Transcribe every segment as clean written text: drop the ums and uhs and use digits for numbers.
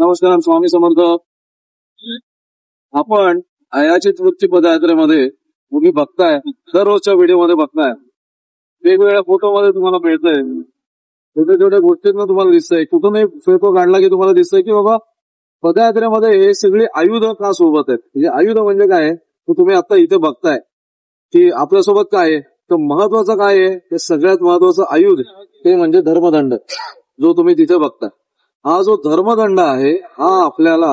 नमस्कार, स्वामी समर्थ. आपण अयाचित वृत्ती पदयात्रेमध्ये तुम्ही बघताय, दररोजच्या व्हिडिओमध्ये बघताय, वेगवेगळ्या फोटोमध्ये तुम्हाला मिळतंय, छोट्या छोट्या गोष्टींना तुम्हाला दिसतंय, कुठूनही फोटो काढला की तुम्हाला दिसतंय की बाबा पदयात्रेमध्ये हे सगळी आयुध का सोबत आहेत. म्हणजे आयुध म्हणजे काय, तर तुम्ही आता इथे बघताय की आपल्यासोबत काय आहे, तर महत्वाचं काय आहे, ते सगळ्यात महत्वाचं आयुध ते म्हणजे धर्मदंड, जो तुम्ही तिथे बघताय. हा जो धर्मदंड आहे हा आपल्याला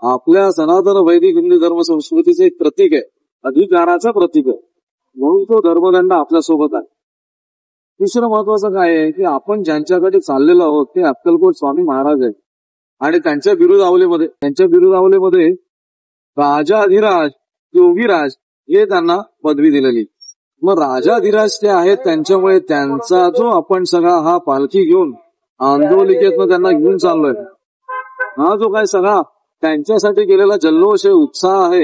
आपल्या सनातन वैदिक हिंदू धर्म संस्कृतीचे एक प्रतीक आहे, अधिकाराचं प्रतीक आहे, म्हणून तो धर्मदंड आपल्यासोबत आहे. तिसरं महत्वाचं काय आहे की आपण ज्यांच्याकडे चाललेलो आहोत ते अक्कलकोट स्वामी महाराज आहेत आणि त्यांच्या बिरुदावलीमध्ये राजाधिराज योगीराज हे त्यांना पदवी दिलेली. मग राजाधिराज ते आहेत, त्यांच्यामुळे त्यांचा जो आपण सगळा हा पालखी घेऊन आंदोलिकेतनं त्यांना घेऊन चाललोय, हा जो काय सगळा त्यांच्यासाठी केलेला जल्लोष आहे, उत्साह आहे,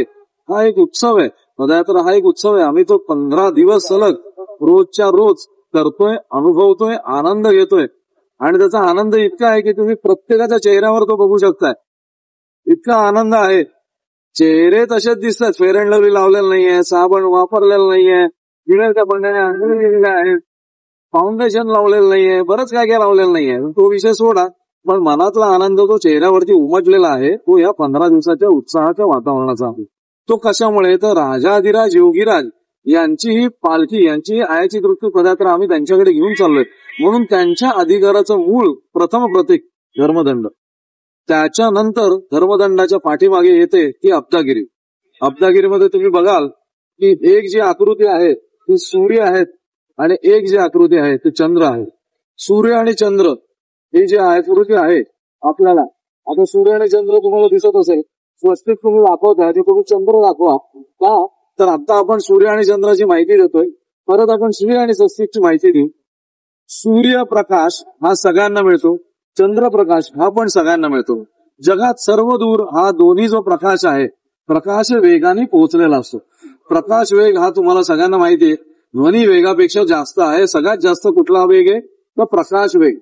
हा एक उत्सव आहे. पदयात्रा हा एक उत्सव आहे. आम्ही तो 15 दिवस सलग रोजच्या रोज करतोय, अनुभवतोय, आनंद घेतोय आणि त्याचा आनंद इतका आहे की तुम्ही प्रत्येकाच्या चेहऱ्यावर तो बघू शकताय. इतका आनंद आहे. चेहरे तसेच दिसतात, फेअर अँड लवली लावलेलं नाहीये, साबण वापरलेलं नाहीये, पिण्याच्या बंड्याने आंघोळ केलेल्या आहेत, फाउंडेशन लावलेलं नाहीये, बरंच काय काय लावलेलं नाहीये. तो विषय सोडा, पण मनातला आनंद तो चेहऱ्यावरती उमटलेला आहे, तो या 15 दिवसाच्या उत्साहाच्या वातावरणाचा आहे. तो कशामुळे, तर राजाधिराज योगीराज यांची ही पालखी, यांची आयाची वृत्ती पदयात्रा आम्ही त्यांच्याकडे घेऊन चाललोय, म्हणून त्यांच्या अधिकाराचं मूळ प्रथम प्रतीक धर्मदंड. त्याच्यानंतर धर्मदंडाच्या पाठीमागे येते ती अब्दागिरी. अब्दागिरीमध्ये तुम्ही बघाल की एक जी आकृती आहे ती सूर्य आहेत आणि एक जी आकृती आहे ती चंद्र आहे. सूर्य आणि चंद्र ही जी आकृती आहे आपल्याला, आता सूर्य आणि चंद्र तुम्हाला दिसत असेल, स्वस्तिक तुम्ही दाखवताय ते तुम्ही चंद्र दाखवा का, तर आता आपण सूर्य आणि चंद्राची माहिती देतोय, परत आपण सूर्य आणि स्वस्तिकची माहिती देऊ. सूर्यप्रकाश हा सगळ्यांना मिळतो, चंद्रप्रकाश हा पण सगळ्यांना मिळतो. जगात सर्व दूर हा दोन्ही जो प्रकाश आहे, प्रकाश वेगाने पोहोचलेला असतो. प्रकाश वेग हा तुम्हाला सगळ्यांना माहिती आहे, ध्वनी वेगापेक्षा जास्त आहे. सगळ्यात जास्त कुठला वेग आहे, तर प्रकाश वेग.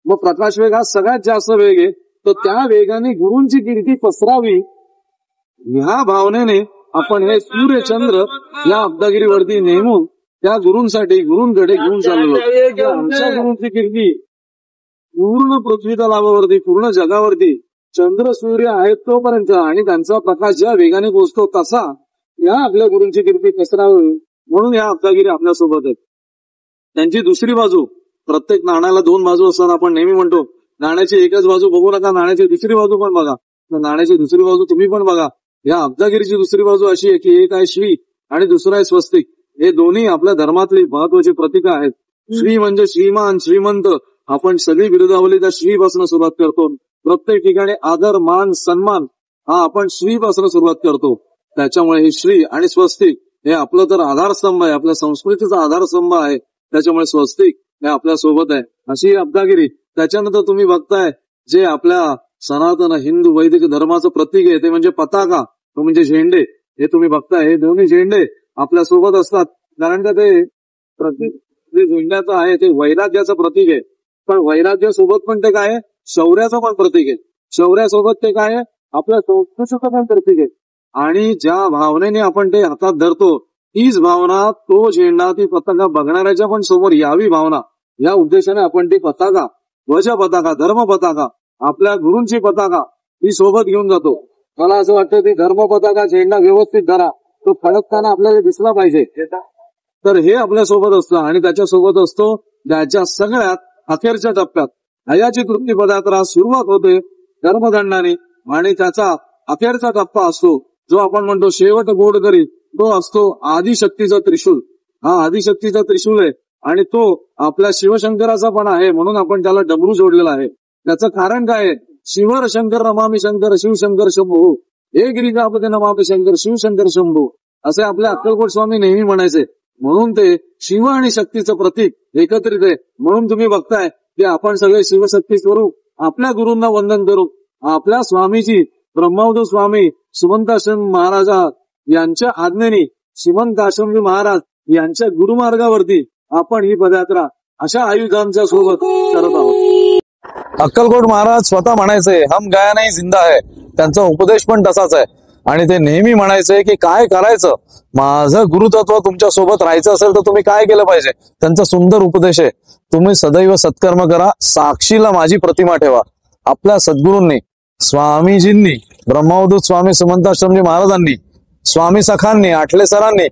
मग प्रकाश वेग हा सगळ्यात जास्त वेग आहे, तर त्या वेगाने गुरूंची कीर्ती पसरावी ह्या भावनेने आपण हे सूर्य चंद्र या अब्दागिरीवरती नेमून त्या गुरूंसाठी गुरूंकडे घेऊन चाललो. आमच्या गुरूंची कीर्ती पूर्ण पृथ्वी तलावावरती, पूर्ण जगावरती चंद्र सूर्य आहेत तोपर्यंत आणि त्यांचा प्रकाश ज्या वेगाने पोहोचतो तसा या आपल्या गुरूंची कीर्ती पसरावी म्हणून या अब्दागिरी आपल्यासोबत आहेत. त्यांची दुसरी बाजू, प्रत्येक नाण्याला 2 बाजू असतात, आपण नेहमी म्हणतो नाण्याची एकच बाजू बघू नका, नाण्याची दुसरी बाजू पण बघा. तर नाण्याची दुसरी बाजू तुम्ही पण बघा. या अब्दागिरीची दुसरी बाजू अशी आहे की एक आहे श्री आणि दुसरा आहे स्वस्तिक. हे दोन्ही आपल्या धर्मातली महत्वाची प्रतीक आहेत. श्री म्हणजे श्रीमान, श्रीमंत. आपण सगळी बिरुदावली त्या श्रीपासून सुरुवात करतो. प्रत्येक ठिकाणी आदर, मान, सन्मान हा आपण श्रीपासून सुरुवात करतो. त्याच्यामुळे हे श्री आणि स्वस्तिक हे आपलं तर आधारस्तंभ आहे, आपल्या संस्कृतीचा आधारस्तंभ आहे. त्याच्यामुळे स्वस्तिक हे आपल्या सोबत आहे, अशी अब्दागिरी. त्याच्यानंतर तुम्ही बघताय जे आपल्या सनातन हिंदू वैदिक धर्माचं प्रतीक आहे ते म्हणजे पताका, तो म्हणजे झेंडे. हे तुम्ही बघताय, हे दोन्ही झेंडे आपल्या सोबत असतात, कारण का ते प्रतीक जे झेंड्याचं आहे ते वैराग्याचं प्रतीक आहे. पण वैराग्यासोबत पण ते काय आहे, शौर्याचं पण प्रतीक आहे. शौर्यासोबत ते काय आहे, आपल्या संस्कृतीचं पण प्रतीक आहे. आणि ज्या भावनेने आपण ते हातात धरतो तीच भावना, तो झेंडा, ती पताका बघणाऱ्याच्या पण समोर यावी भावना, या उद्देशाने आपण ती पताका, ध्वज पताका, धर्म पताका, आपल्या गुरूंची पताका ती सोबत घेऊन जातो. मला असं वाटतं ती धर्म पताका झेंडा व्यवस्थित धरा, तो फडकताना आपल्याला दिसला पाहिजे. तर हे आपल्या सोबत असतं आणि त्याच्यासोबत असतो त्याच्या सगळ्यात अखेरच्या टप्प्यात अयाची वृत्ती पदयात्रा सुरुवात होते धर्मदंडाने आणि त्याचा अखेरचा टप्पा असतो जो आपण म्हणतो शेवट गोड करी, तो असतो आदिशक्तीचा त्रिशूल. हा आदिशक्तीचा त्रिशूल आहे आणि तो आपल्या शिवशंकराचा पण आहे, म्हणून आपण त्याला डमरू जोडलेला आहे. त्याचं कारण काय आहे, शिवर शंकर रमामी शंकर शिवशंकर शंभू, हे गिरिजापते नमामी शंकर शिवशंकर शंभू, असे आपल्या अक्कलकोट स्वामी नेहमी म्हणायचे. म्हणून ते शिव आणि शक्तीचं प्रतीक एकत्रित आहे. म्हणून तुम्ही बघताय की आपण सगळे शिवशक्ती स्वरूप आपल्या गुरूंना वंदन करू. आपल्या स्वामीची ब्रह्मावधू स्वामी सुमंताश्रमी महाराजा यांच्या आज्ञेने सुमंताश्रमी महाराज यांच्या गुरुमार्गावरती आपण ही पदयात्रा अशा आयुधांच्या सोबत करत आहोत. अक्कलकोट महाराज स्वतः म्हणायचे हम गया नाही जिंदा है. त्यांचा उपदेश पण तसाच आहे. आणि ते नेहमी म्हणायचे की काय करायचं, माझं गुरुतत्व तुमच्या सोबत राहायचं असेल तर तुम्ही काय केलं पाहिजे. त्यांचा सुंदर उपदेश आहे, तुम्ही सदैव सत्कर्म करा, साक्षीला माझी प्रतिमा ठेवा. आपल्या सद्गुरूंनी, स्वामीजींनी, ब्रह्मावधूत स्वामी सुमंताश्रमजी महाराजांनी, स्वामी सखांनी, आठले सरांनी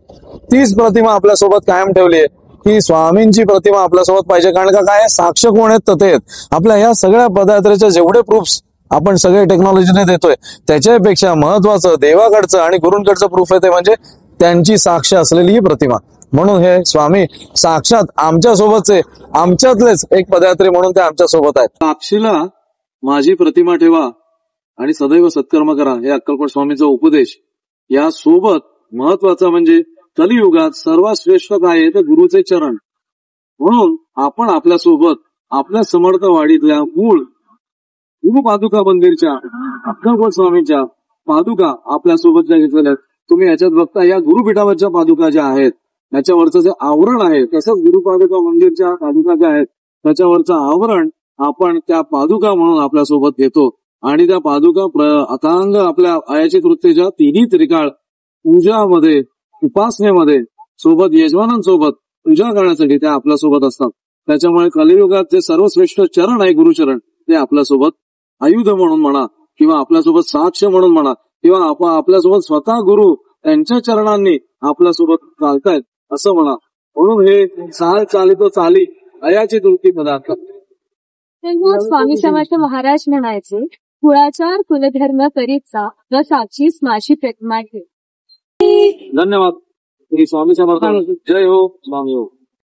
तीच प्रतिमा आपल्यासोबत कायम ठेवली आहे की स्वामींची प्रतिमा आपल्यासोबत पाहिजे. कारण का काय, साक्ष कोण आहेत तर ते आहेत. आपल्या या सगळ्या पदयात्रेचे जेवढे प्रूफ्स आपण सगळे टेक्नॉलॉजीने देतोय त्याच्यापेक्षा महत्वाचं देवाकडचं आणि गुरूंकडचं प्रूफ आहे ते म्हणजे त्यांची साक्ष असलेली ही प्रतिमा. म्हणून हे स्वामी साक्षात आमच्या सोबतचे, आमच्यातलेच एक पदयात्री म्हणून ते आमच्या सोबत आहेत. साक्षीला माझी प्रतिमा ठेवा आणि सदैव सत्कर्म करा, हे अक्कलकोट स्वामीचा उपदेश. या सोबत महत्वाचं म्हणजे कलियुगात सर्वात श्रेष्ठ काय आहे तर गुरुचे चरण. म्हणून आपण आपल्या सोबत आपल्या समर्थवाडीतल्या मूळ गुरु पादुका मंदिरच्या अक्कलकोट स्वामींच्या पादुका आपल्या सोबत ज्या घेतलेल्या आहेत. तुम्ही याच्यात बघता या गुरुपीठावरच्या पादुका ज्या आहेत त्याच्यावरचं जे आवरण आहे, तसंच गुरुपादुका मंदिरच्या पादुका ज्या आहेत त्याच्यावरचं आवरण आपण त्या पादुका म्हणून आपल्या सोबत घेतो. आणि त्या पादुका अथांग आपल्या आयाची वृत्तीच्या तिन्ही त्रिकाळ पूजामध्ये, उपासनेमध्ये सोबत यजमानांसोबत पूजा करण्यासाठी त्या आपल्या सोबत असतात. त्याच्यामुळे कलियुगात जे सर्वश्रेष्ठ चरण आहे गुरुचरण, ते आपल्यासोबत आयुध म्हणून म्हणा किंवा आपल्यासोबत साक्ष म्हणून म्हणा किंवा आपल्यासोबत स्वतः गुरु त्यांच्या चरणांनी आपल्यासोबत चालतायत असं म्हणा. म्हणून हे चाल चालितो चाली अयाची तुलकी पदार्थ. स्वामी समर्थ महाराज म्हणायचे, कुळाचार कुलधर्म करीचा व साक्षीस माझी प्रतिमा ठेव. धन्यवाद. श्री स्वामी समर्थ. जय हो. स्वामी हो.